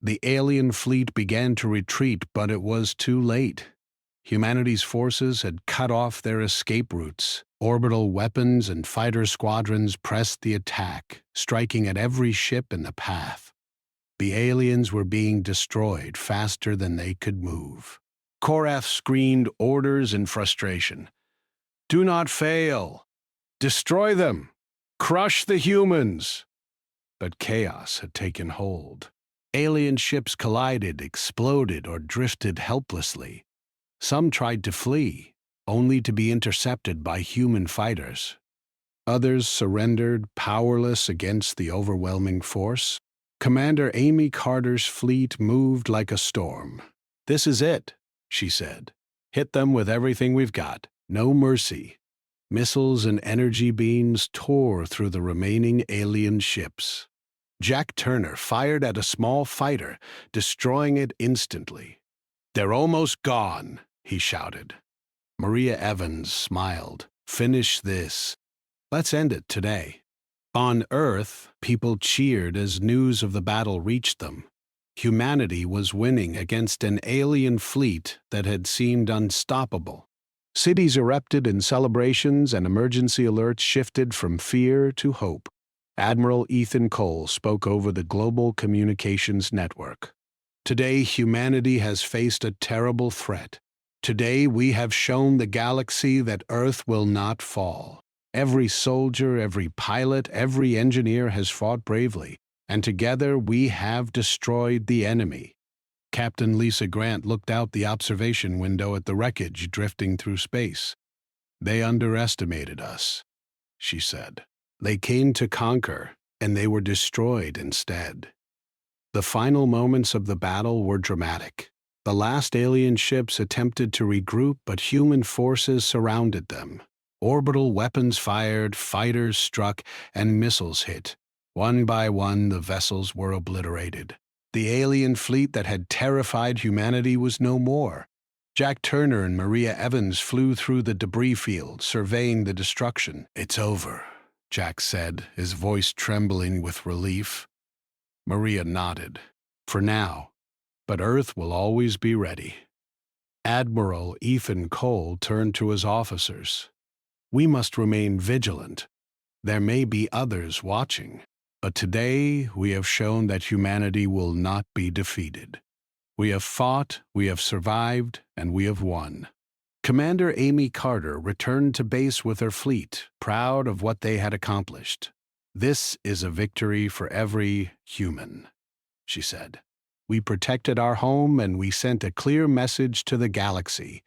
The alien fleet began to retreat, but it was too late. Humanity's forces had cut off their escape routes. Orbital weapons and fighter squadrons pressed the attack, striking at every ship in the path. The aliens were being destroyed faster than they could move. Korath screamed orders in frustration. "Do not fail! Destroy them! Crush the humans!" But chaos had taken hold. Alien ships collided, exploded, or drifted helplessly. Some tried to flee, only to be intercepted by human fighters. Others surrendered, powerless against the overwhelming force. Commander Amy Carter's fleet moved like a storm. "This is it," she said. "Hit them with everything we've got. No mercy." Missiles and energy beams tore through the remaining alien ships. Jack Turner fired at a small fighter, destroying it instantly. "They're almost gone," he shouted. Maria Evans smiled. "Finish this. Let's end it today." On Earth, people cheered as news of the battle reached them. Humanity was winning against an alien fleet that had seemed unstoppable. Cities erupted in celebrations and emergency alerts shifted from fear to hope. Admiral Ethan Cole spoke over the global communications network. "Today, humanity has faced a terrible threat. Today, we have shown the galaxy that Earth will not fall. Every soldier, every pilot, every engineer has fought bravely, and together we have destroyed the enemy." Captain Lisa Grant looked out the observation window at the wreckage drifting through space. "They underestimated us," she said. "They came to conquer, and they were destroyed instead." The final moments of the battle were dramatic. The last alien ships attempted to regroup, but human forces surrounded them. Orbital weapons fired, fighters struck, and missiles hit. One by one, the vessels were obliterated. The alien fleet that had terrified humanity was no more. Jack Turner and Maria Evans flew through the debris field, surveying the destruction. "It's over," Jack said, his voice trembling with relief. Maria nodded. "For now, but Earth will always be ready." Admiral Ethan Cole turned to his officers. "We must remain vigilant. There may be others watching. But today we have shown that humanity will not be defeated. We have fought, we have survived, and we have won." Commander Amy Carter returned to base with her fleet, proud of what they had accomplished. "This is a victory for every human," she said. "We protected our home and we sent a clear message to the galaxy.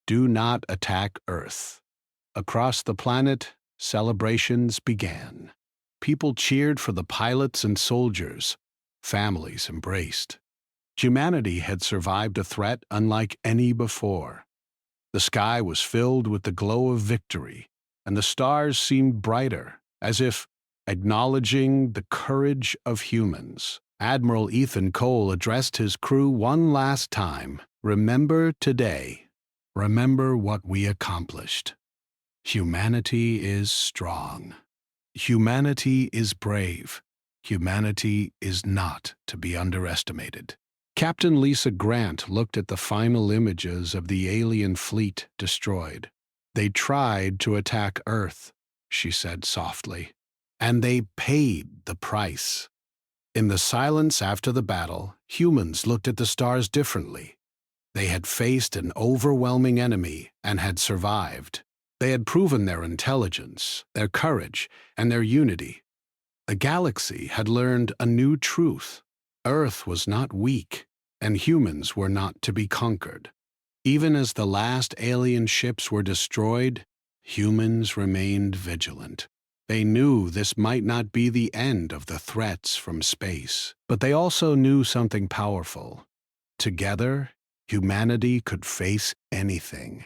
Do not attack Earth." Across the planet, celebrations began. People cheered for the pilots and soldiers. Families embraced. Humanity had survived a threat unlike any before. The sky was filled with the glow of victory, and the stars seemed brighter, as if acknowledging the courage of humans. Admiral Ethan Cole addressed his crew one last time. "Remember today. Remember what we accomplished. Humanity is strong. Humanity is brave. Humanity is not to be underestimated." Captain Lisa Grant looked at the final images of the alien fleet destroyed. "They tried to attack Earth," she said softly, "and they paid the price." In the silence after the battle, humans looked at the stars differently. They had faced an overwhelming enemy and had survived. They had proven their intelligence, their courage, and their unity. The galaxy had learned a new truth. Earth was not weak, and humans were not to be conquered. Even as the last alien ships were destroyed, humans remained vigilant. They knew this might not be the end of the threats from space, but they also knew something powerful. Together, humanity could face anything.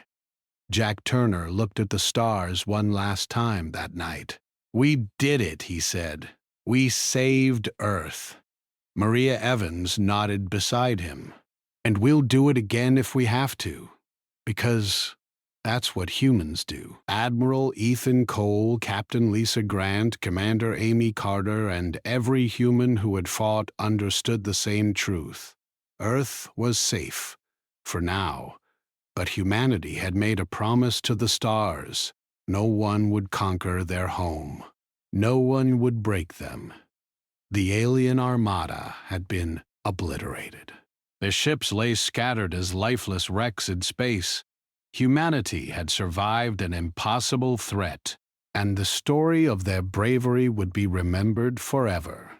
Jack Turner looked at the stars one last time that night. "We did it," he said. "We saved Earth." Maria Evans nodded beside him. "And we'll do it again if we have to. Because That's what humans do. Admiral Ethan Cole, Captain Lisa Grant, Commander Amy Carter, and every human who had fought understood the same truth. Earth was safe, for now, but humanity had made a promise to the stars. No one would conquer their home. No one would break them. The alien armada had been obliterated. Their ships lay scattered as lifeless wrecks in space. Humanity had survived an impossible threat, and the story of their bravery would be remembered forever.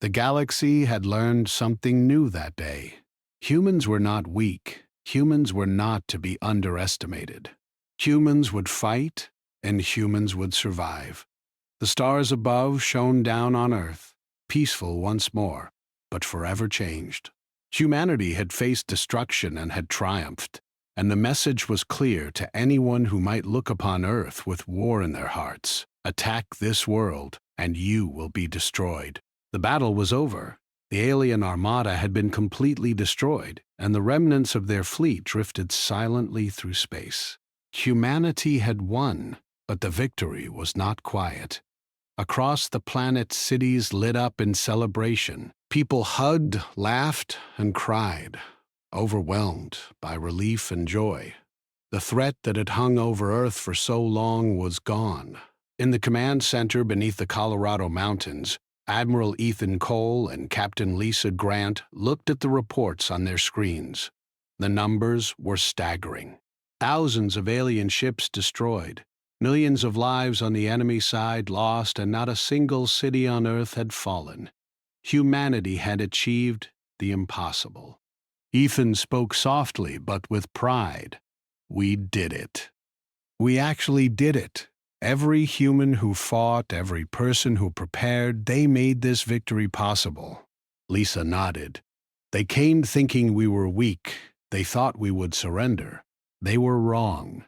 The galaxy had learned something new that day. Humans were not weak. Humans were not to be underestimated. Humans would fight, and humans would survive. The stars above shone down on Earth, peaceful once more, but forever changed. Humanity had faced destruction and had triumphed, and the message was clear to anyone who might look upon Earth with war in their hearts. Attack this world, and you will be destroyed. The battle was over. The alien armada had been completely destroyed, and the remnants of their fleet drifted silently through space. Humanity had won, but the victory was not quiet. Across the planet, cities lit up in celebration. People hugged, laughed, and cried, overwhelmed by relief and joy. The threat that had hung over Earth for so long was gone. In the command center beneath the Colorado Mountains, Admiral Ethan Cole and Captain Lisa Grant looked at the reports on their screens. The numbers were staggering. Thousands of alien ships destroyed, millions of lives on the enemy side lost, and not a single city on Earth had fallen. Humanity had achieved the impossible. Ethan spoke softly but with pride. We did it. We actually did it. Every human who fought, every person who prepared, they made this victory possible. Lisa nodded. They came thinking we were weak. They thought we would surrender. They were wrong,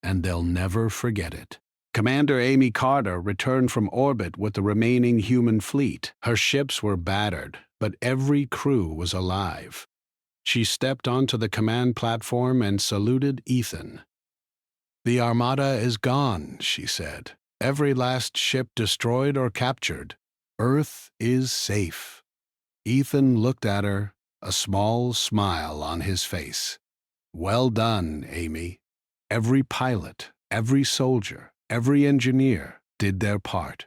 and they'll never forget it. Commander Amy Carter returned from orbit with the remaining human fleet. Her ships were battered, but every crew was alive. She stepped onto the command platform and saluted Ethan. The Armada is gone, she said. Every last ship destroyed or captured. Earth is safe. Ethan looked at her, a small smile on his face. Well done, Amy. Every pilot, every soldier, every engineer did their part.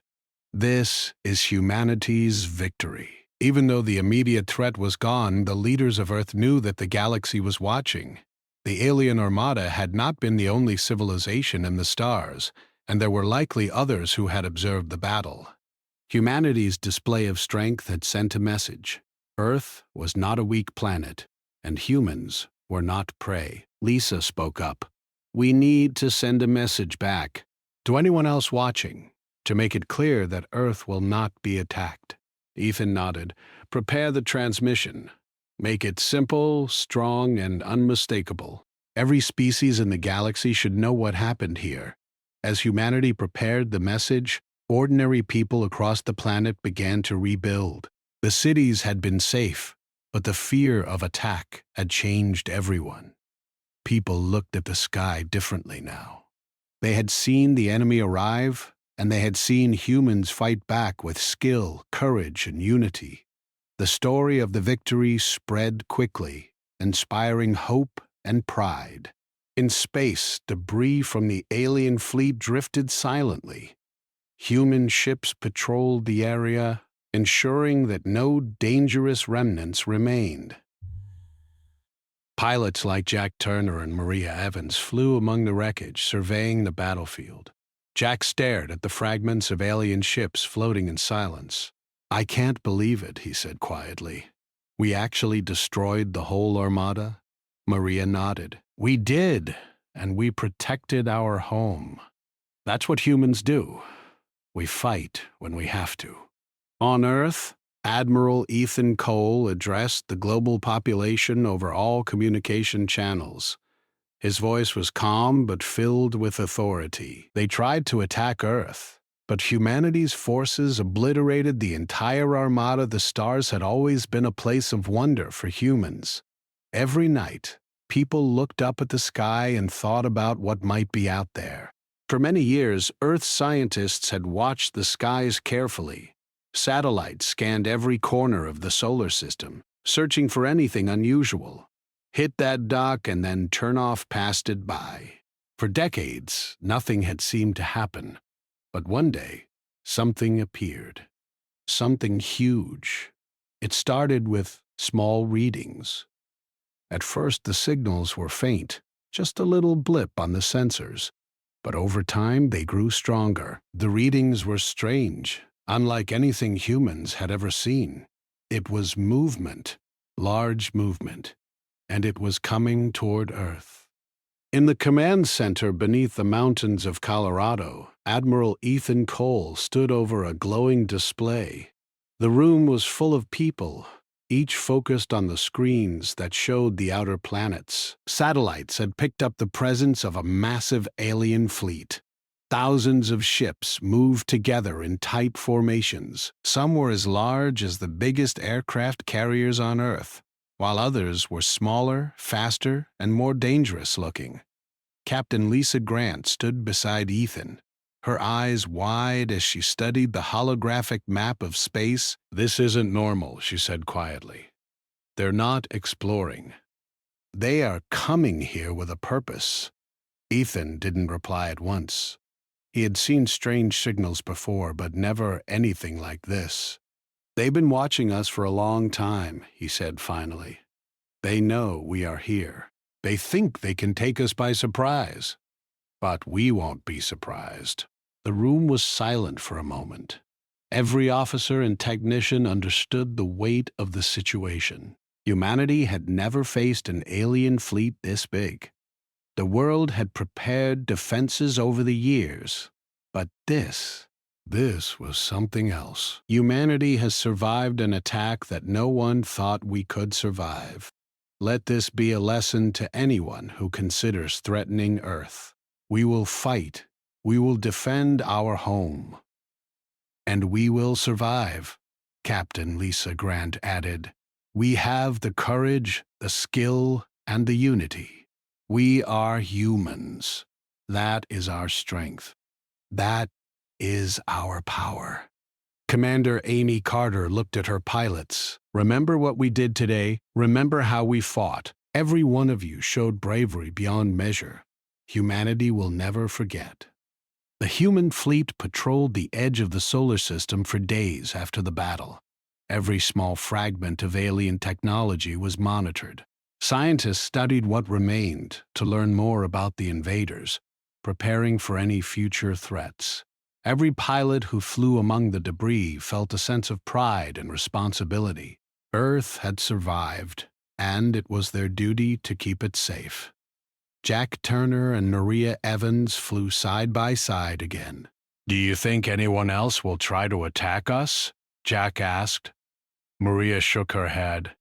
This is humanity's victory. Even though the immediate threat was gone, the leaders of Earth knew that the galaxy was watching. The alien armada had not been the only civilization in the stars, and there were likely others who had observed the battle. Humanity's display of strength had sent a message. Earth was not a weak planet, and humans were not prey. Lisa spoke up. We need to send a message back to anyone else watching to make it clear that Earth will not be attacked. Ethan nodded. Prepare the transmission. Make it simple, strong, and unmistakable. Every species in the galaxy should know what happened here. As humanity prepared the message, ordinary people across the planet began to rebuild. The cities had been safe, but the fear of attack had changed everyone. People looked at the sky differently now. They had seen the enemy arrive, and they had seen humans fight back with skill, courage, and unity. The story of the victory spread quickly, inspiring hope and pride. In space, debris from the alien fleet drifted silently. Human ships patrolled the area, ensuring that no dangerous remnants remained. Pilots like Jack Turner and Maria Evans flew among the wreckage, surveying the battlefield. Jack stared at the fragments of alien ships floating in silence. I can't believe it, he said quietly. We actually destroyed the whole armada? Maria nodded. We did, and we protected our home. That's what humans do. We fight when we have to. On Earth, Admiral Ethan Cole addressed the global population over all communication channels. His voice was calm but filled with authority. They tried to attack Earth, but humanity's forces obliterated the entire armada. The stars had always been a place of wonder for humans. Every night, People looked up at the sky and thought about what might be out there. For many years, Earth scientists had watched the skies carefully. Satellites scanned every corner of the solar system, searching for anything unusual. Hit that dock and then turn off past it by. For decades, nothing had seemed to happen. But one day, something appeared. Something huge. It started with small readings. At first, the signals were faint, just a little blip on the sensors. But over time, they grew stronger. The readings were strange, unlike anything humans had ever seen. It was movement, large movement, and it was coming toward Earth. In the command center beneath the mountains of Colorado, Admiral Ethan Cole stood over a glowing display. The room was full of people, each focused on the screens that showed the outer planets. Satellites had picked up the presence of a massive alien fleet. Thousands of ships moved together in tight formations. Some were as large as the biggest aircraft carriers on Earth, while others were smaller, faster, and more dangerous looking. Captain Lisa Grant stood beside Ethan, her eyes wide as she studied the holographic map of space. "This isn't normal," she said quietly. "They're not exploring. They are coming here with a purpose." Ethan didn't reply at once. He had seen strange signals before, but never anything like this. "They've been watching us for a long time," he said finally. "They know we are here. They think they can take us by surprise. But we won't be surprised." The room was silent for a moment. Every officer and technician understood the weight of the situation. Humanity had never faced an alien fleet this big. The world had prepared defenses over the years, but this was something else. Humanity has survived an attack that no one thought we could survive. Let this be a lesson to anyone who considers threatening Earth. We will fight. We will defend our home. And we will survive, Captain Lisa Grant added. We have the courage, the skill, and the unity. We are humans. That is our strength. That is our power. Commander Amy Carter looked at her pilots. "Remember what we did today? Remember how we fought. Every one of you showed bravery beyond measure. Humanity will never forget." The human fleet patrolled the edge of the solar system for days after the battle. Every small fragment of alien technology was monitored. Scientists studied what remained to learn more about the invaders, preparing for any future threats. Every pilot who flew among the debris felt a sense of pride and responsibility. Earth had survived, and it was their duty to keep it safe. Jack Turner and Maria Evans flew side by side again. "Do you think anyone else will try to attack us?" Jack asked. Maria shook her head.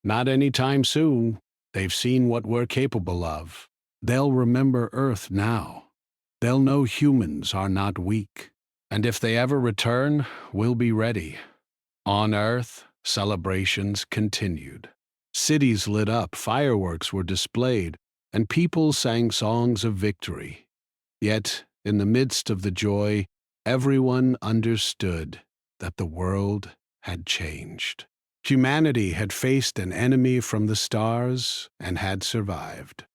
"Not anytime soon. They've seen what we're capable of. They'll remember Earth now. They'll know humans are not weak. And if they ever return, we'll be ready." On Earth, celebrations continued. Cities lit up, fireworks were displayed, and people sang songs of victory. Yet, in the midst of the joy, everyone understood that the world had changed. Humanity had faced an enemy from the stars and had survived.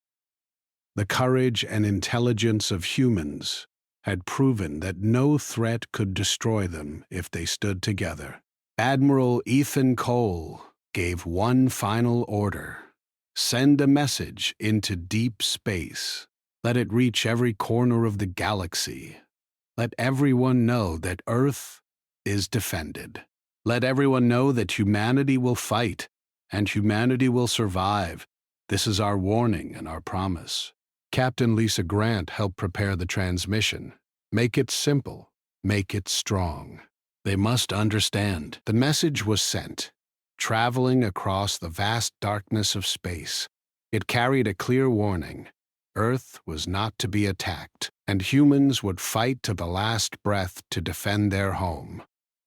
The courage and intelligence of humans had proven that no threat could destroy them if they stood together. Admiral Ethan Cole gave one final order. Send a message into deep space. Let it reach every corner of the galaxy. Let everyone know that Earth is defended. Let everyone know that humanity will fight and humanity will survive. This is our warning and our promise. Captain Lisa Grant helped prepare the transmission. Make it simple. Make it strong. They must understand. The message was sent, traveling across the vast darkness of space. It carried a clear warning. Earth was not to be attacked, and humans would fight to the last breath to defend their home.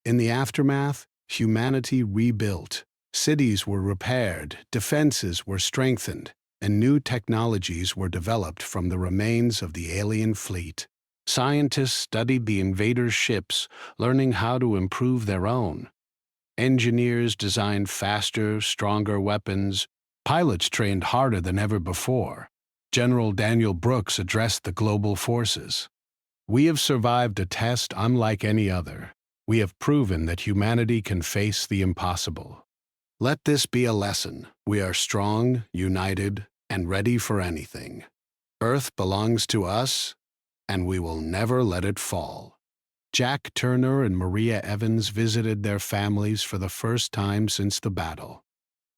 In the aftermath, humanity rebuilt. Cities were repaired, defenses were strengthened, and new technologies were developed from the remains of the alien fleet. Scientists studied the invaders' ships, learning how to improve their own. Engineers designed faster, stronger weapons. Pilots trained harder than ever before. General Daniel Brooks addressed the global forces. "We have survived a test unlike any other. We have proven that humanity can face the impossible. Let this be a lesson. We are strong, united, and ready for anything. Earth belongs to us, and we will never let it fall." Jack Turner and Maria Evans visited their families for the first time since the battle.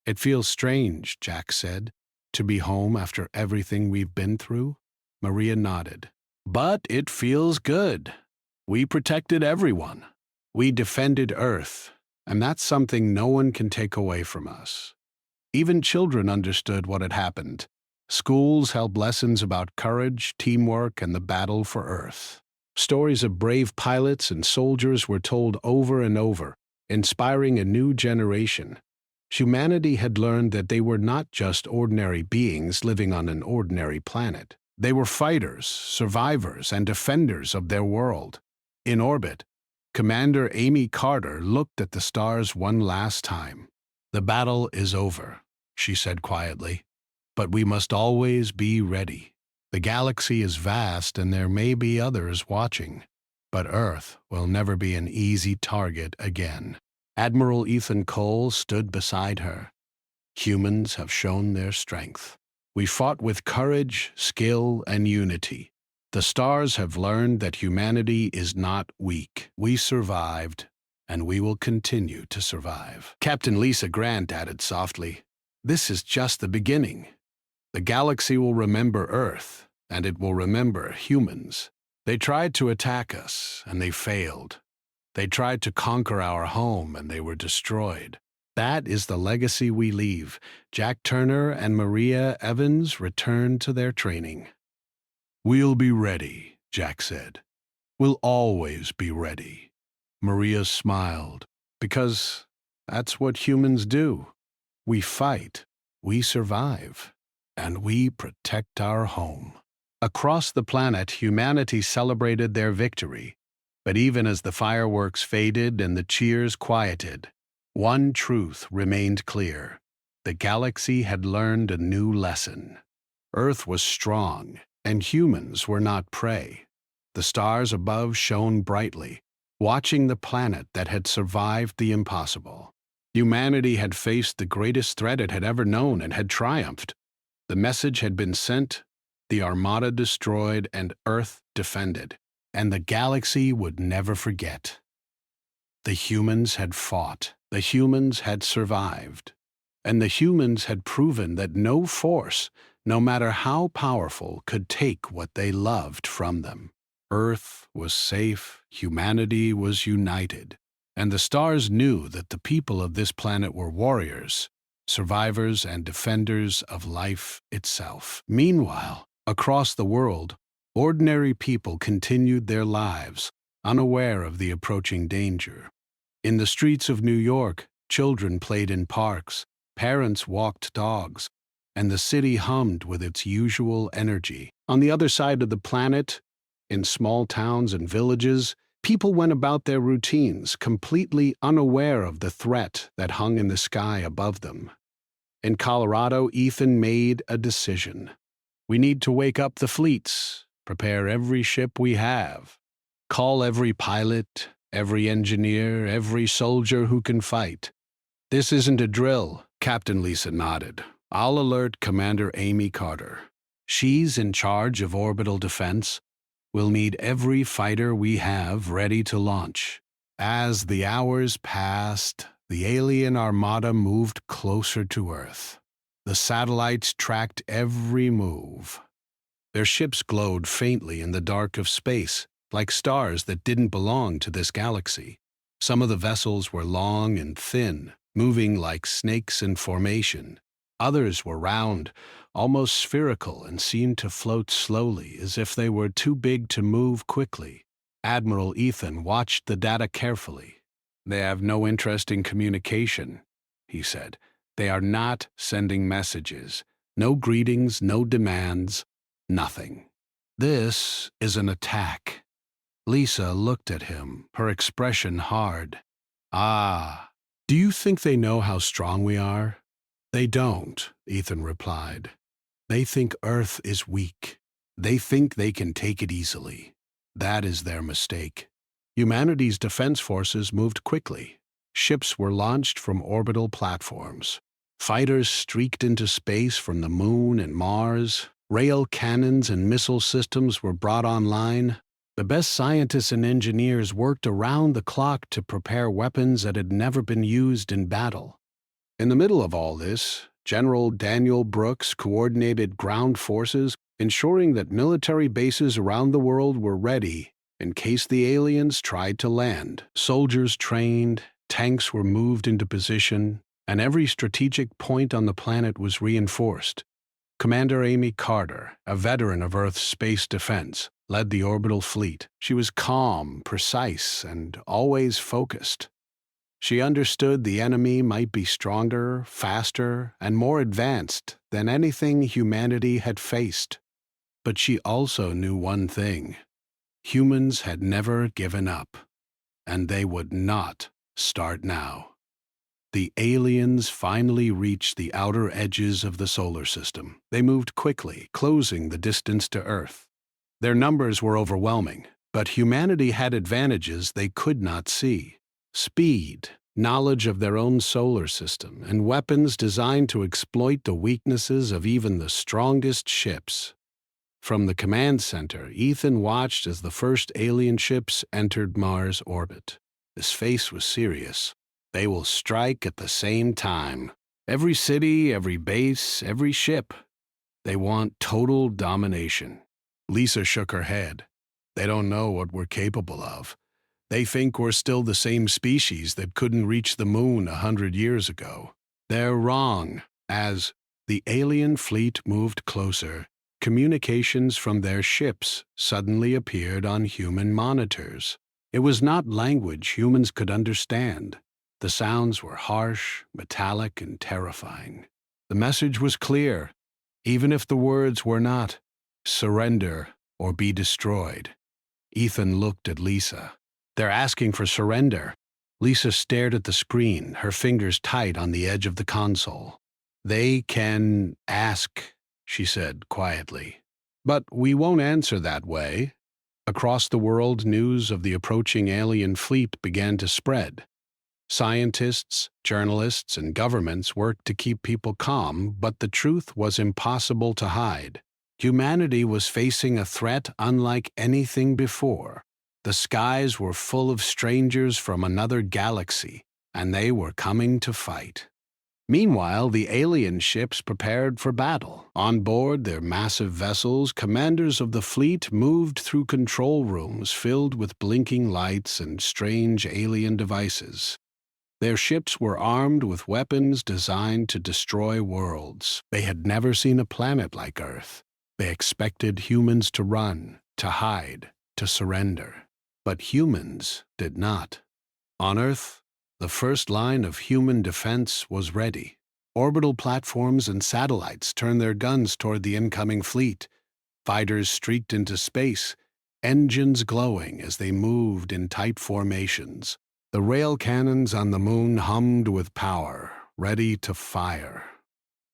"It feels strange," Jack said, "to be home after everything we've been through." Maria nodded. "But it feels good. We protected everyone. We defended Earth, and that's something no one can take away from us." Even children understood what had happened. Schools held lessons about courage, teamwork, and the battle for Earth. Stories of brave pilots and soldiers were told over and over, inspiring a new generation. Humanity had learned that they were not just ordinary beings living on an ordinary planet. They were fighters, survivors, and defenders of their world. In orbit, Commander Amy Carter looked at the stars one last time. "The battle is over," she said quietly, "but we must always be ready. The galaxy is vast and there may be others watching, but Earth will never be an easy target again." Admiral Ethan Cole stood beside her. "Humans have shown their strength. We fought with courage, skill, and unity. The stars have learned that humanity is not weak. We survived, and we will continue to survive." Captain Lisa Grant added softly, "This is just the beginning. The galaxy will remember Earth, and it will remember humans. They tried to attack us, and they failed. They tried to conquer our home, and they were destroyed. That is the legacy we leave." Jack Turner and Maria Evans returned to their training. "We'll be ready," Jack said. "We'll always be ready." Maria smiled, "Because that's what humans do. We fight, we survive, and we protect our home." Across the planet, humanity celebrated their victory. But even as the fireworks faded and the cheers quieted, one truth remained clear. The galaxy had learned a new lesson. Earth was strong, and humans were not prey. The stars above shone brightly, watching the planet that had survived the impossible. Humanity had faced the greatest threat it had ever known and had triumphed. The message had been sent, the Armada destroyed, and Earth defended. And the galaxy would never forget. The humans had fought, the humans had survived, and the humans had proven that no force, no matter how powerful, could take what they loved from them. Earth was safe, humanity was united, and the stars knew that the people of this planet were warriors, survivors, and defenders of life itself. Meanwhile, across the world, ordinary people continued their lives, unaware of the approaching danger. In the streets of New York, children played in parks, parents walked dogs, and the city hummed with its usual energy. On the other side of the planet, in small towns and villages, people went about their routines, completely unaware of the threat that hung in the sky above them. In Colorado, Ethan made a decision. "We need to wake up the fleets, prepare every ship we have, call every pilot, every engineer, every soldier who can fight. This isn't a drill." Captain Lisa nodded. "I'll alert Commander Amy Carter. She's in charge of orbital defense. We'll need every fighter we have ready to launch." As the hours passed, the alien armada moved closer to Earth. The satellites tracked every move. Their ships glowed faintly in the dark of space, like stars that didn't belong to this galaxy. Some of the vessels were long and thin, moving like snakes in formation. Others were round, almost spherical, and seemed to float slowly, as if they were too big to move quickly. Admiral Ethan watched the data carefully. "They have no interest in communication," he said. "They are not sending messages. No greetings, no demands, nothing. This is an attack. Lisa looked at him, her expression hard. Ah, do you think they know how strong we are? They don't, Ethan replied. They think Earth is weak. They think they can take it easily. That is their mistake. Humanity's defense forces moved quickly. Ships were launched from orbital platforms. Fighters streaked into space from the Moon and Mars. Rail cannons and missile systems were brought online. The best scientists and engineers worked around the clock to prepare weapons that had never been used in battle. In the middle of all this, General Daniel Brooks coordinated ground forces, ensuring that military bases around the world were ready in case the aliens tried to land. Soldiers trained, tanks were moved into position, and every strategic point on the planet was reinforced. Commander Amy Carter, a veteran of Earth's space defense, led the orbital fleet. She was calm, precise, and always focused. She understood the enemy might be stronger, faster, and more advanced than anything humanity had faced. But she also knew one thing. Humans had never given up, and they would not start now. The aliens finally reached the outer edges of the solar system. They moved quickly, closing the distance to Earth. Their numbers were overwhelming, but humanity had advantages they could not see. Speed, knowledge of their own solar system, and weapons designed to exploit the weaknesses of even the strongest ships. From the command center, Ethan watched as the first alien ships entered Mars orbit. His face was serious. They will strike at the same time. Every city, every base, every ship. They want total domination. Lisa shook her head. They don't know what we're capable of. They think we're still the same species that couldn't reach the moon 100 years ago. They're wrong. As the alien fleet moved closer, communications from their ships suddenly appeared on human monitors. It was not language humans could understand. The sounds were harsh, metallic, and terrifying. The message was clear, even if the words were not. Surrender or be destroyed. Ethan looked at Lisa. They're asking for surrender. Lisa stared at the screen, her fingers tight on the edge of the console. They can ask, she said quietly. But we won't answer that way. Across the world, news of the approaching alien fleet began to spread. Scientists, journalists, and governments worked to keep people calm, but the truth was impossible to hide. Humanity was facing a threat unlike anything before. The skies were full of strangers from another galaxy, and they were coming to fight. Meanwhile, the alien ships prepared for battle. On board their massive vessels, commanders of the fleet moved through control rooms filled with blinking lights and strange alien devices. Their ships were armed with weapons designed to destroy worlds. They had never seen a planet like Earth. They expected humans to run, to hide, to surrender. But humans did not. On Earth, the first line of human defense was ready. Orbital platforms and satellites turned their guns toward the incoming fleet. Fighters streaked into space, engines glowing as they moved in tight formations. The rail cannons on the moon hummed with power, ready to fire.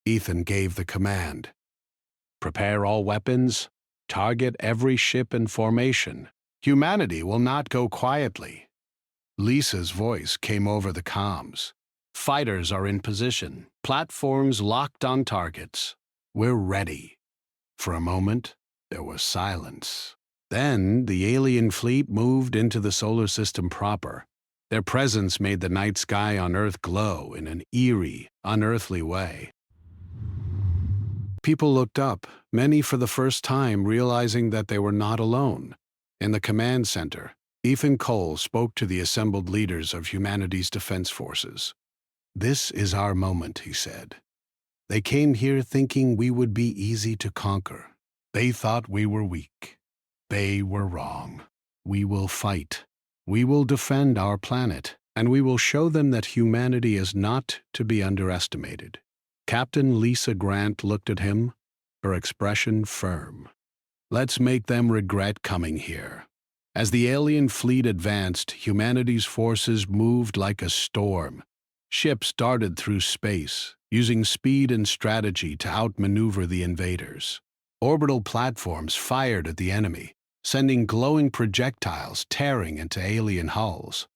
Ethan gave the command. Prepare all weapons. Target every ship in formation. Humanity will not go quietly. Lisa's voice came over the comms. Fighters are in position. Platforms locked on targets. We're ready. For a moment, there was silence. Then the alien fleet moved into the solar system proper. Their presence made the night sky on Earth glow in an eerie, unearthly way. People looked up, many for the first time realizing that they were not alone. In the command center, Ethan Cole spoke to the assembled leaders of humanity's defense forces. This is our moment, he said. They came here thinking we would be easy to conquer. They thought we were weak. They were wrong. We will fight. We will defend our planet, and we will show them that humanity is not to be underestimated. Captain Lisa Grant looked at him, her expression firm. Let's make them regret coming here. As the alien fleet advanced, humanity's forces moved like a storm. Ships darted through space, using speed and strategy to outmaneuver the invaders. Orbital platforms fired at the enemy, sending glowing projectiles tearing into alien hulls.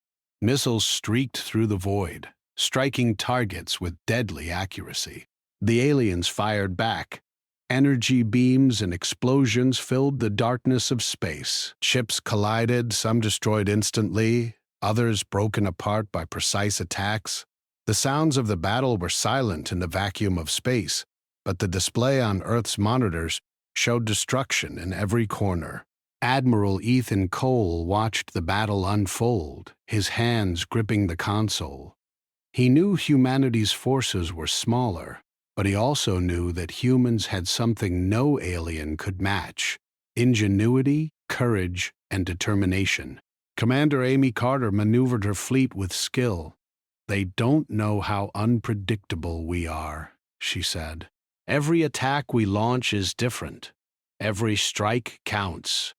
Missiles streaked through the void, striking targets with deadly accuracy. The aliens fired back. Energy beams and explosions filled the darkness of space. Ships collided, some destroyed instantly, others broken apart by precise attacks. The sounds of the battle were silent in the vacuum of space, but the display on Earth's monitors showed destruction in every corner. Admiral Ethan Cole watched the battle unfold, his hands gripping the console. He knew humanity's forces were smaller, but he also knew that humans had something no alien could match: ingenuity, courage, and determination. Commander Amy Carter maneuvered her fleet with skill. "They don't know how unpredictable we are," she said. "Every attack we launch is different. Every strike counts."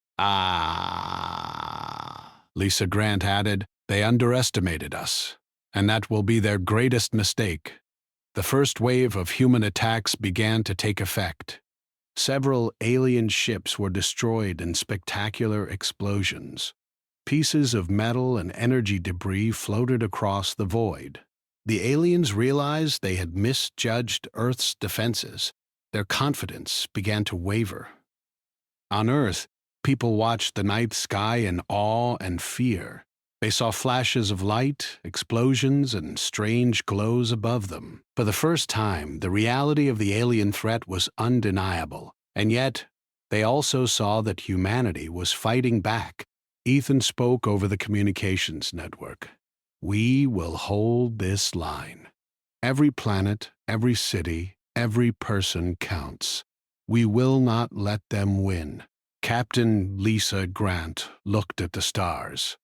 Lisa Grant added, "They underestimated us, and that will be their greatest mistake." The first wave of human attacks began to take effect. Several alien ships were destroyed in spectacular explosions. Pieces of metal and energy debris floated across the void. The aliens realized they had misjudged Earth's defenses. Their confidence began to waver. On Earth, people watched the night sky in awe and fear. They saw flashes of light, explosions, and strange glows above them. For the first time, the reality of the alien threat was undeniable, and yet they also saw that humanity was fighting back. Ethan spoke over the communications network. "We will hold this line. Every planet, every city, every person counts. We will not let them win." Captain Lisa Grant looked at the stars.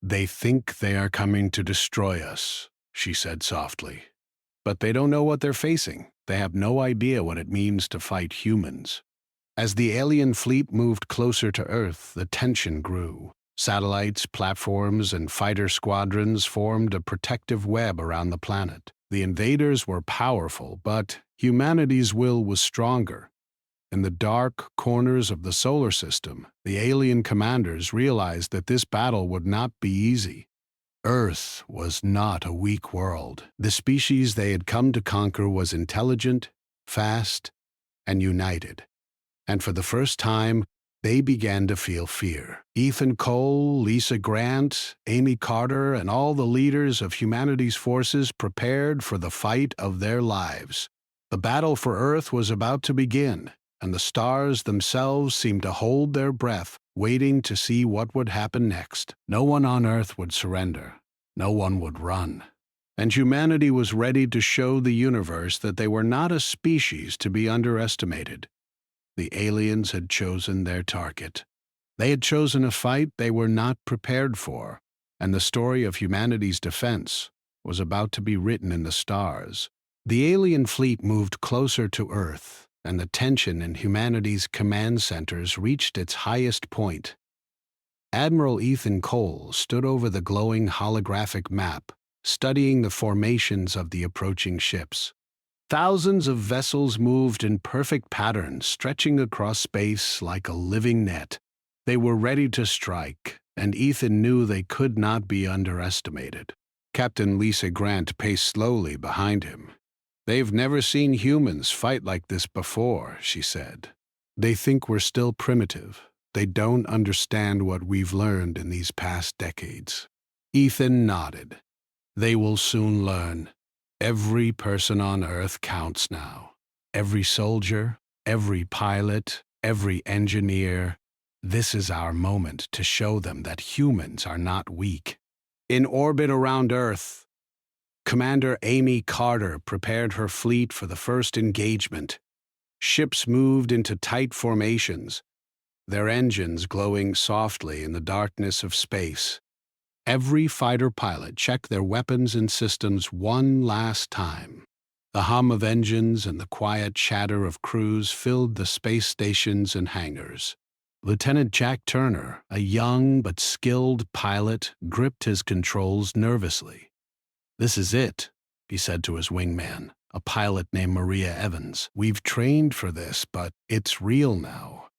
"They think they are coming to destroy us," she said softly. "But they don't know what they're facing. They have no idea what it means to fight humans." As the alien fleet moved closer to Earth, the tension grew. Satellites, platforms, and fighter squadrons formed a protective web around the planet. The invaders were powerful, but humanity's will was stronger. In the dark corners of the solar system, the alien commanders realized that this battle would not be easy. Earth was not a weak world. The species they had come to conquer was intelligent, fast, and united. And for the first time, they began to feel fear. Ethan Cole, Lisa Grant, Amy Carter, and all the leaders of humanity's forces prepared for the fight of their lives. The battle for Earth was about to begin, and the stars themselves seemed to hold their breath, waiting to see what would happen next. No one on Earth would surrender. No one would run. And humanity was ready to show the universe that they were not a species to be underestimated. The aliens had chosen their target. They had chosen a fight they were not prepared for, and the story of humanity's defense was about to be written in the stars. The alien fleet moved closer to Earth, and the tension in humanity's command centers reached its highest point. Admiral Ethan Cole stood over the glowing holographic map, studying the formations of the approaching ships. Thousands of vessels moved in perfect patterns, stretching across space like a living net. They were ready to strike, and Ethan knew they could not be underestimated. Captain Lisa Grant paced slowly behind him. "They've never seen humans fight like this before," she said. "They think we're still primitive. They don't understand what we've learned in these past decades." Ethan nodded. "They will soon learn. Every person on Earth counts now. Every soldier, every pilot, every engineer. This is our moment to show them that humans are not weak." In orbit around Earth, Commander Amy Carter prepared her fleet for the first engagement. Ships moved into tight formations, their engines glowing softly in the darkness of space. Every fighter pilot checked their weapons and systems one last time. The hum of engines and the quiet chatter of crews filled the space stations and hangars. Lieutenant Jack Turner, a young but skilled pilot, gripped his controls nervously. "This is it," he said to his wingman, a pilot named Maria Evans. "We've trained for this, but it's real now."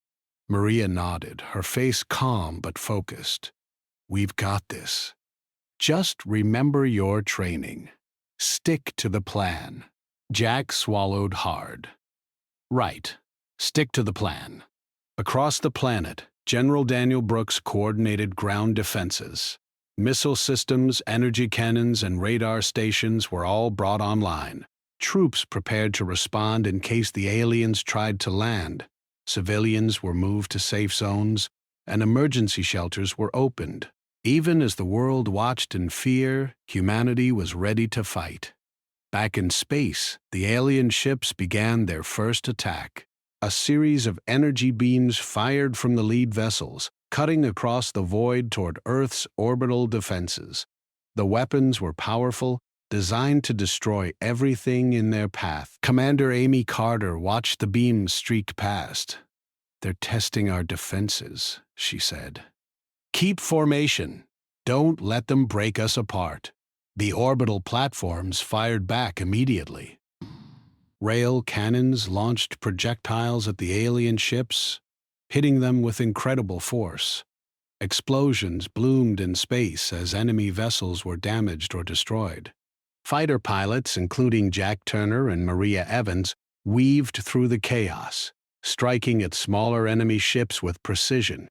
Maria nodded, her face calm but focused. "We've got this. Just remember your training. Stick to the plan." Jack swallowed hard. "Right. Stick to the plan." Across the planet, General Daniel Brooks coordinated ground defenses. Missile systems, energy cannons, and radar stations were all brought online. Troops prepared to respond in case the aliens tried to land. Civilians were moved to safe zones, and emergency shelters were opened. Even as the world watched in fear, humanity was ready to fight. Back in space, the alien ships began their first attack. A series of energy beams fired from the lead vessels, cutting across the void toward Earth's orbital defenses. The weapons were powerful, designed to destroy everything in their path. Commander Amy Carter watched the beams streak past. "They're testing our defenses," she said. "Keep formation. Don't let them break us apart." The orbital platforms fired back immediately. Rail cannons launched projectiles at the alien ships, hitting them with incredible force. Explosions bloomed in space as enemy vessels were damaged or destroyed. Fighter pilots, including Jack Turner and Maria Evans, weaved through the chaos, striking at smaller enemy ships with precision.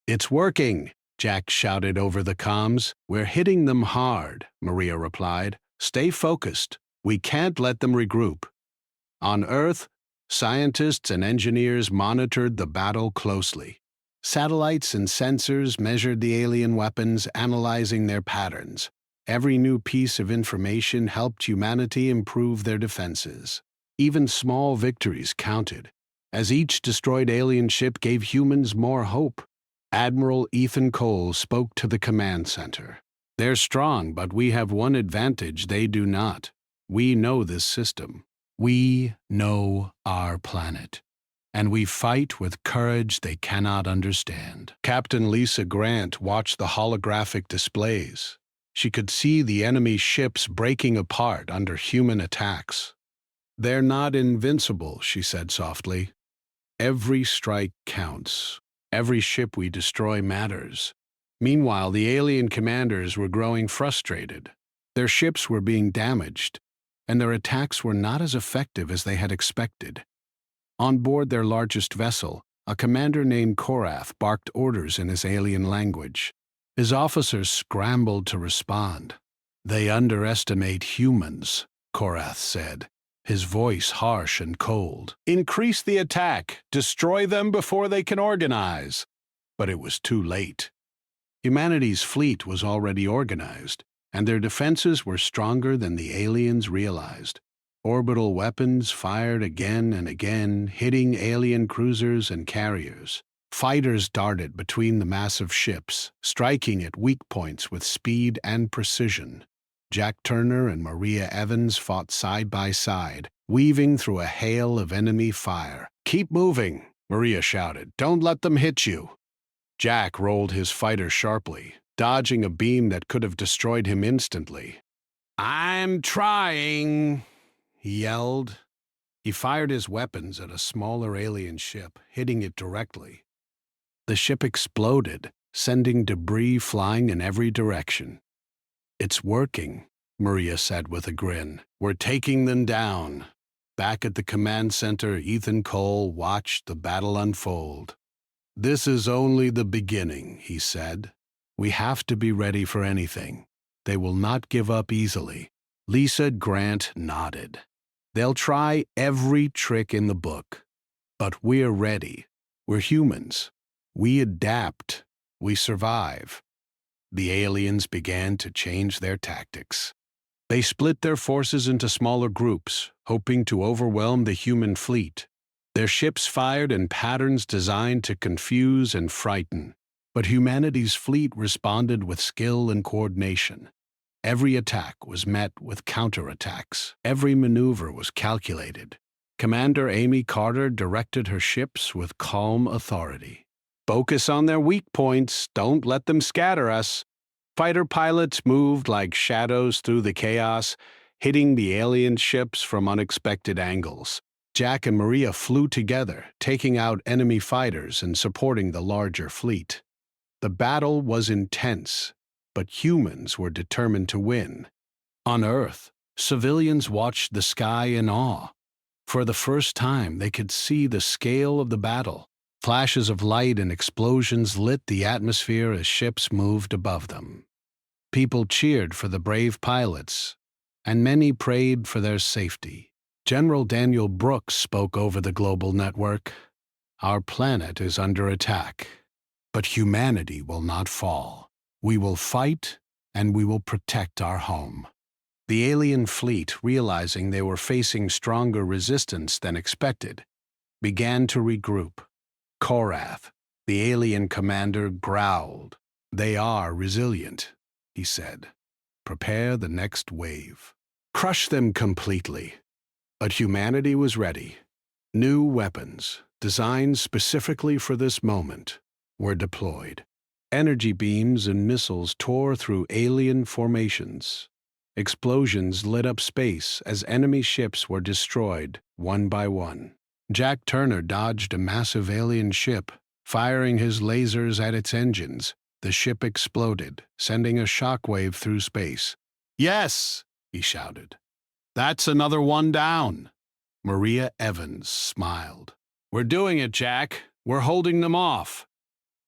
"It's working!" Jack shouted over the comms. "We're hitting them hard," Maria replied. "Stay focused. We can't let them regroup." On Earth, scientists and engineers monitored the battle closely. Satellites and sensors measured the alien weapons, analyzing their patterns. Every new piece of information helped humanity improve their defenses. Even small victories counted, as each destroyed alien ship gave humans more hope. Admiral Ethan Cole spoke to the command center. "They're strong, but we have one advantage they do not. We know this system. We know our planet. And we fight with courage they cannot understand." Captain Lisa Grant watched the holographic displays. She could see the enemy ships breaking apart under human attacks. "They're not invincible," she said softly. "Every strike counts. Every ship we destroy matters." Meanwhile, the alien commanders were growing frustrated. Their ships were being damaged, and their attacks were not as effective as they had expected. On board their largest vessel, a commander named Korath barked orders in his alien language. His officers scrambled to respond. "They underestimate humans," Korath said, his voice harsh and cold. "Increase the attack. Destroy them before they can organize." But it was too late. Humanity's fleet was already organized, and their defenses were stronger than the aliens realized. Orbital weapons fired again and again, hitting alien cruisers and carriers. Fighters darted between the massive ships, striking at weak points with speed and precision. Jack Turner and Maria Evans fought side by side, weaving through a hail of enemy fire. "Keep moving," Maria shouted. "Don't let them hit you." Jack rolled his fighter sharply, dodging a beam that could have destroyed him instantly. "I'm trying," he yelled. He fired his weapons at a smaller alien ship, hitting it directly. The ship exploded, sending debris flying in every direction. "It's working," Maria said with a grin. "We're taking them down." Back at the command center, Ethan Cole watched the battle unfold. "This is only the beginning," he said. "We have to be ready for anything. They will not give up easily." Lisa Grant nodded. "They'll try every trick in the book. But we're ready. We're humans. We adapt. We survive." The aliens began to change their tactics. They split their forces into smaller groups, hoping to overwhelm the human fleet. Their ships fired in patterns designed to confuse and frighten, but humanity's fleet responded with skill and coordination. Every attack was met with counterattacks. Every maneuver was calculated. Commander Amy Carter directed her ships with calm authority. Focus on their weak points. Don't let them scatter us. Fighter pilots moved like shadows through the chaos, hitting the alien ships from unexpected angles. Jack and Maria flew together, taking out enemy fighters and supporting the larger fleet. The battle was intense, but humans were determined to win. On Earth, civilians watched the sky in awe. For the first time, they could see the scale of the battle. Flashes of light and explosions lit the atmosphere as ships moved above them. People cheered for the brave pilots, and many prayed for their safety. General Daniel Brooks spoke over the global network. Our planet is under attack, but humanity will not fall. We will fight, and we will protect our home. The alien fleet, realizing they were facing stronger resistance than expected, began to regroup. Korath, the alien commander, growled. "They are resilient," he said. "Prepare the next wave. Crush them completely." But humanity was ready. New weapons, designed specifically for this moment, were deployed. Energy beams and missiles tore through alien formations. Explosions lit up space as enemy ships were destroyed one by one. Jack Turner dodged a massive alien ship, firing his lasers at its engines. The ship exploded, sending a shockwave through space. "Yes!" he shouted. "That's another one down." Maria Evans smiled. "We're doing it, Jack. We're holding them off."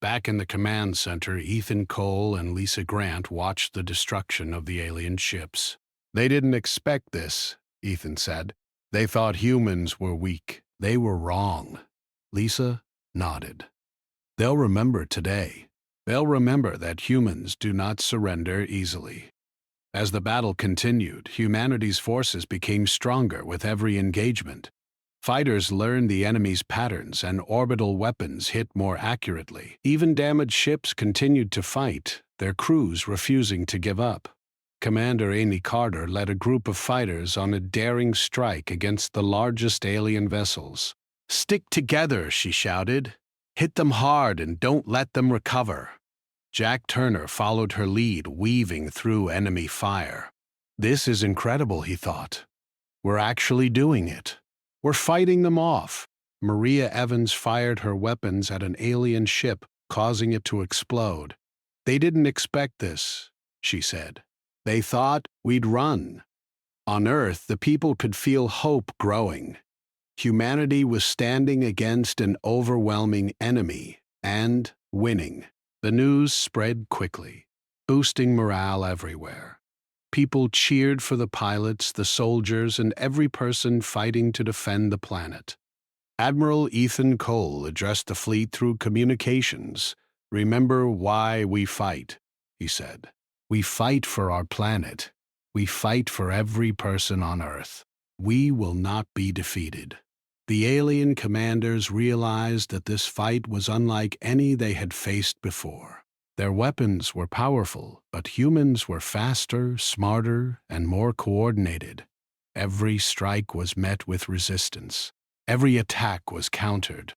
Back in the command center, Ethan Cole and Lisa Grant watched the destruction of the alien ships. "They didn't expect this," Ethan said. "They thought humans were weak. They were wrong." Lisa nodded. "They'll remember today. They'll remember that humans do not surrender easily." As the battle continued, humanity's forces became stronger with every engagement. Fighters learned the enemy's patterns and orbital weapons hit more accurately. Even damaged ships continued to fight, their crews refusing to give up. Commander Amy Carter led a group of fighters on a daring strike against the largest alien vessels. "Stick together," she shouted. "Hit them hard and don't let them recover." Jack Turner followed her lead, weaving through enemy fire. "This is incredible," he thought. "We're actually doing it. We're fighting them off." Maria Evans fired her weapons at an alien ship, causing it to explode. "They didn't expect this," she said. "They thought we'd run." On Earth, the people could feel hope growing. Humanity was standing against an overwhelming enemy and winning. The news spread quickly, boosting morale everywhere. People cheered for the pilots, the soldiers, and every person fighting to defend the planet. Admiral Ethan Cole addressed the fleet through communications. "Remember why we fight," he said. "We fight for our planet. We fight for every person on Earth. We will not be defeated." The alien commanders realized that this fight was unlike any they had faced before. Their weapons were powerful, but humans were faster, smarter, and more coordinated. Every strike was met with resistance. Every attack was countered.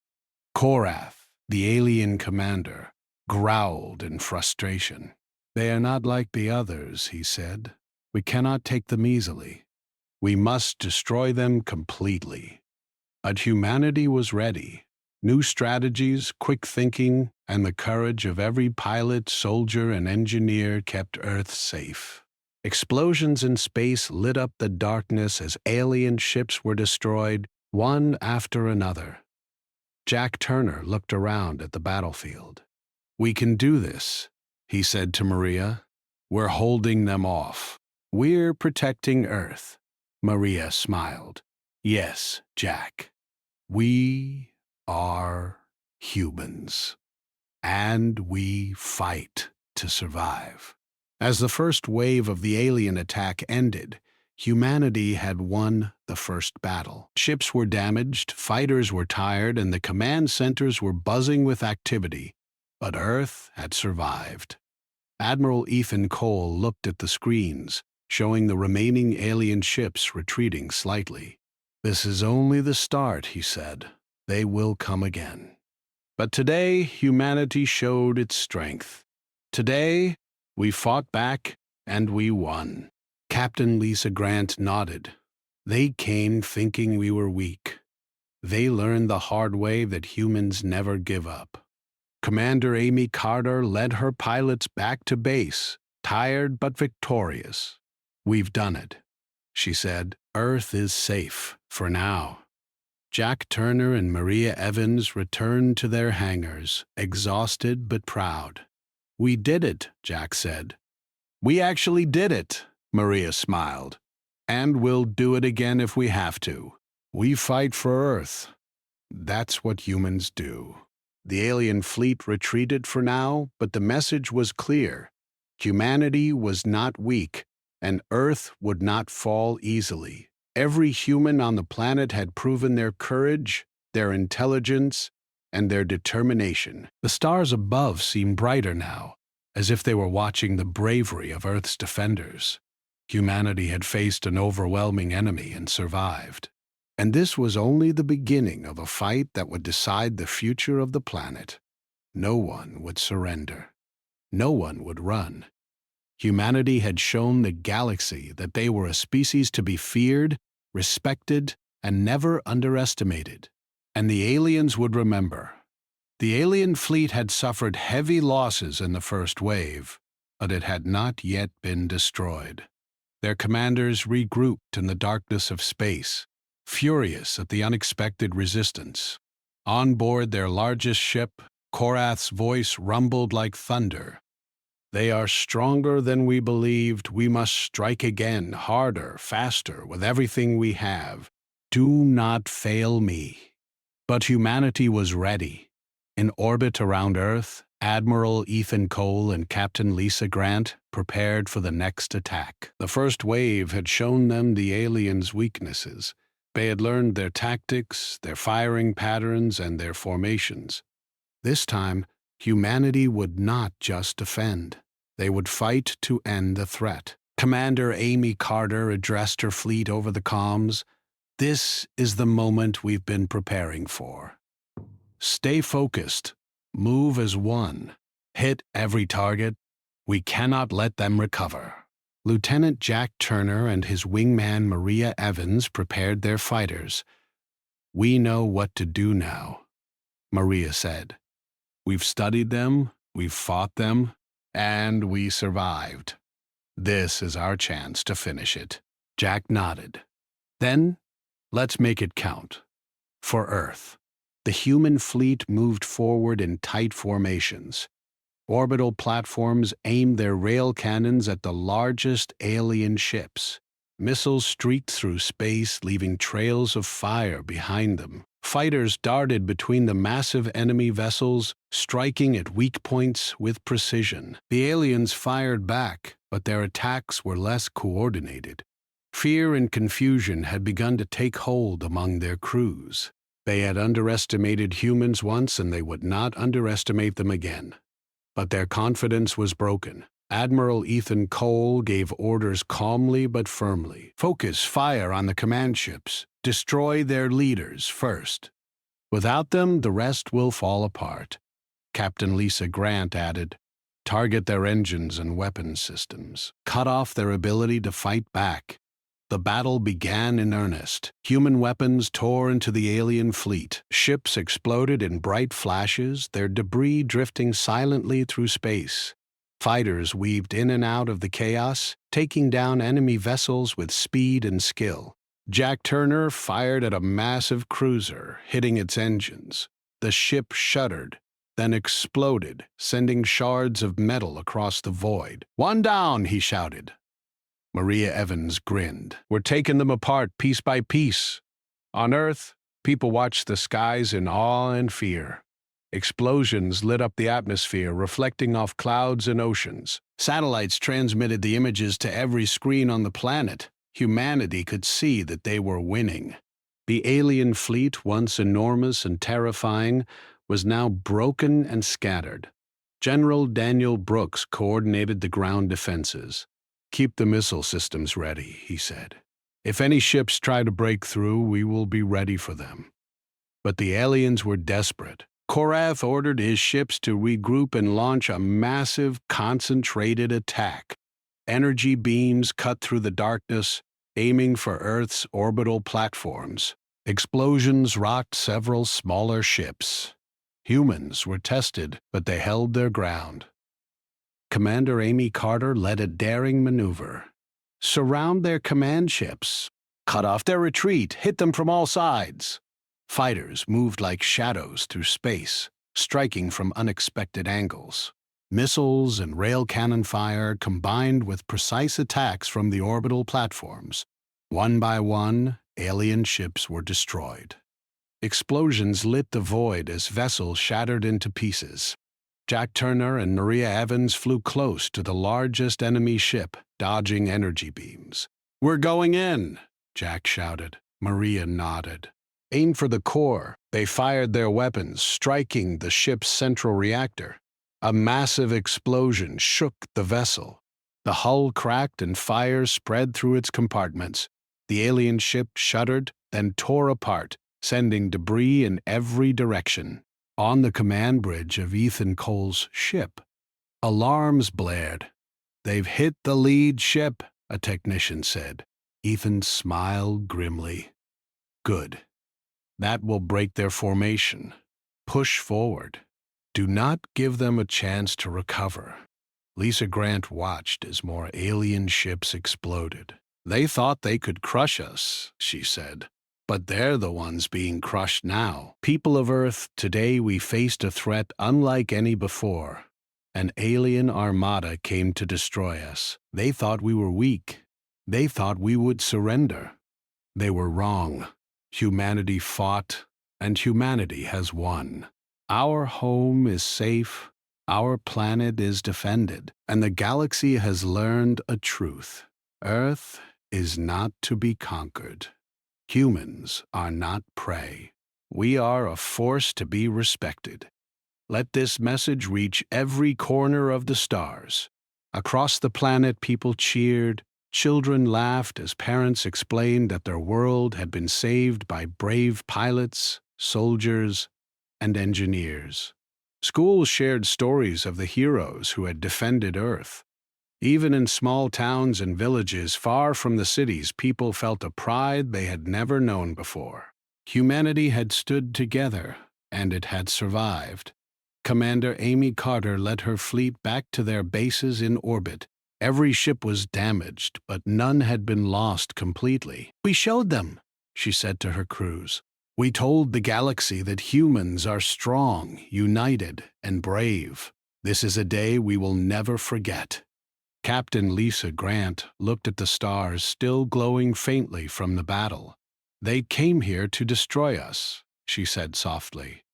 Korath, the alien commander, growled in frustration. "They are not like the others," he said. "We cannot take them easily. We must destroy them completely." But humanity was ready. New strategies, quick thinking, and the courage of every pilot, soldier, and engineer kept Earth safe. Explosions in space lit up the darkness as alien ships were destroyed, one after another. Jack Turner looked around at the battlefield. "We can do this," he said to Maria. "We're holding them off. We're protecting Earth." Maria smiled. "Yes, Jack. We are humans, and we fight to survive." As the first wave of the alien attack ended, humanity had won the first battle. Ships were damaged, fighters were tired, and the command centers were buzzing with activity, but Earth had survived. Admiral Ethan Cole looked at the screens, showing the remaining alien ships retreating slightly. "This is only the start," he said. "They will come again." But today, humanity showed its strength. Today, we fought back, and we won. Captain Lisa Grant nodded. They came thinking we were weak. They learned the hard way that humans never give up. Commander Amy Carter led her pilots back to base, tired but victorious. "We've done it," she said. "Earth is safe, for now." Jack Turner and Maria Evans returned to their hangars, exhausted but proud. "We did it," Jack said. "We actually did it," Maria smiled. "And we'll do it again if we have to. We fight for Earth. That's what humans do." The alien fleet retreated for now, but the message was clear. Humanity was not weak, and Earth would not fall easily. Every human on the planet had proven their courage, their intelligence, and their determination. The stars above seemed brighter now, as if they were watching the bravery of Earth's defenders. Humanity had faced an overwhelming enemy and survived. And this was only the beginning of a fight that would decide the future of the planet. No one would surrender. No one would run. Humanity had shown the galaxy that they were a species to be feared, respected, and never underestimated. And the aliens would remember. The alien fleet had suffered heavy losses in the first wave, but it had not yet been destroyed. Their commanders regrouped in the darkness of space, furious at the unexpected resistance. On board their largest ship, Korath's voice rumbled like thunder. "They are stronger than we believed. We must strike again, harder, faster, with everything we have. Do not fail me." But humanity was ready. In orbit around Earth, Admiral Ethan Cole and Captain Lisa Grant prepared for the next attack. The first wave had shown them the aliens' weaknesses. They had learned their tactics, their firing patterns, and their formations. This time, humanity would not just defend. They would fight to end the threat. Commander Amy Carter addressed her fleet over the comms. "This is the moment we've been preparing for. Stay focused. Move as one. Hit every target. We cannot let them recover." Lieutenant Jack Turner and his wingman Maria Evans prepared their fighters. "We know what to do now," Maria said. "We've studied them, we've fought them, and we survived. This is our chance to finish it." Jack nodded. "Then, let's make it count. For Earth." The human fleet moved forward in tight formations. Orbital platforms aimed their rail cannons at the largest alien ships. Missiles streaked through space, leaving trails of fire behind them. Fighters darted between the massive enemy vessels, striking at weak points with precision. The aliens fired back, but their attacks were less coordinated. Fear and confusion had begun to take hold among their crews. They had underestimated humans once, and they would not underestimate them again. But their confidence was broken. Admiral Ethan Cole gave orders calmly but firmly. "Focus fire on the command ships. Destroy their leaders first. Without them, the rest will fall apart." Captain Lisa Grant added, "Target their engines and weapons systems. Cut off their ability to fight back." The battle began in earnest. Human weapons tore into the alien fleet. Ships exploded in bright flashes, their debris drifting silently through space. Fighters weaved in and out of the chaos, taking down enemy vessels with speed and skill. Jack Turner fired at a massive cruiser, hitting its engines. The ship shuddered, then exploded, sending shards of metal across the void. "One down," he shouted. Maria Evans grinned. "We're taking them apart piece by piece." On Earth, people watched the skies in awe and fear. Explosions lit up the atmosphere, reflecting off clouds and oceans. Satellites transmitted the images to every screen on the planet. Humanity could see that they were winning. The alien fleet, once enormous and terrifying, was now broken and scattered. General Daniel Brooks coordinated the ground defenses. "Keep the missile systems ready," he said. "If any ships try to break through, we will be ready for them." But the aliens were desperate. Korath ordered his ships to regroup and launch a massive, concentrated attack. Energy beams cut through the darkness, aiming for Earth's orbital platforms. Explosions rocked several smaller ships. Humans were tested, but they held their ground. Commander Amy Carter led a daring maneuver. "Surround their command ships. Cut off their retreat. Hit them from all sides." Fighters moved like shadows through space, striking from unexpected angles. Missiles and rail cannon fire combined with precise attacks from the orbital platforms. One by one, alien ships were destroyed. Explosions lit the void as vessels shattered into pieces. Jack Turner and Maria Evans flew close to the largest enemy ship, dodging energy beams. "We're going in," Jack shouted. Maria nodded. "Aim for the core." They fired their weapons, striking the ship's central reactor. A massive explosion shook the vessel. The hull cracked and fire spread through its compartments. The alien ship shuddered, then tore apart, sending debris in every direction. On the command bridge of Ethan Cole's ship, alarms blared. "They've hit the lead ship," a technician said. Ethan smiled grimly. "Good. That will break their formation. Push forward. Do not give them a chance to recover." Lisa Grant watched as more alien ships exploded. "They thought they could crush us," she said. "But they're the ones being crushed now. People of Earth, today we faced a threat unlike any before. An alien armada came to destroy us. They thought we were weak. They thought we would surrender. They were wrong. Humanity fought, and humanity has won. Our home is safe, our planet is defended, and the galaxy has learned a truth. Earth is not to be conquered. Humans are not prey. We are a force to be respected. Let this message reach every corner of the stars. Across the planet, people cheered. Children laughed as parents explained that their world had been saved by brave pilots, soldiers, and engineers. Schools shared stories of the heroes who had defended Earth. Even in small towns and villages far from the cities, people felt a pride they had never known before. Humanity had stood together, and it had survived. Commander Amy Carter led her fleet back to their bases in orbit. Every ship was damaged, but none had been lost completely. "We showed them," she said to her crews. "We told the galaxy that humans are strong, united, and brave. This is a day we will never forget." Captain Lisa Grant looked at the stars still glowing faintly from the battle. "They came here to destroy us," she said softly.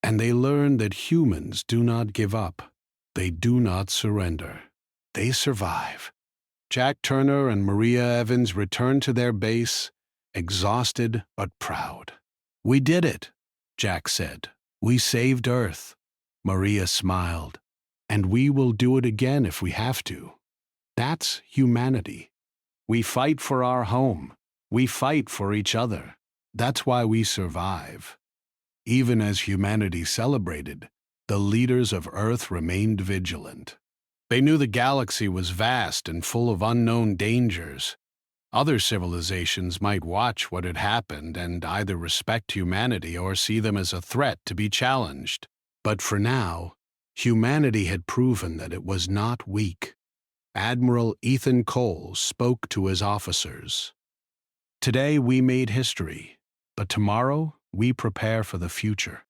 "And they learned that humans do not give up. They do not surrender. They survive." Jack Turner and Maria Evans returned to their base, exhausted but proud. "We did it," Jack said. "We saved Earth." Maria smiled. "And we will do it again if we have to." That's humanity. We fight for our home. We fight for each other. That's why we survive. Even as humanity celebrated, the leaders of Earth remained vigilant. They knew the galaxy was vast and full of unknown dangers. Other civilizations might watch what had happened and either respect humanity or see them as a threat to be challenged. But for now, humanity had proven that it was not weak. Admiral Ethan Cole spoke to his officers. "Today we made history, but tomorrow we prepare for the future.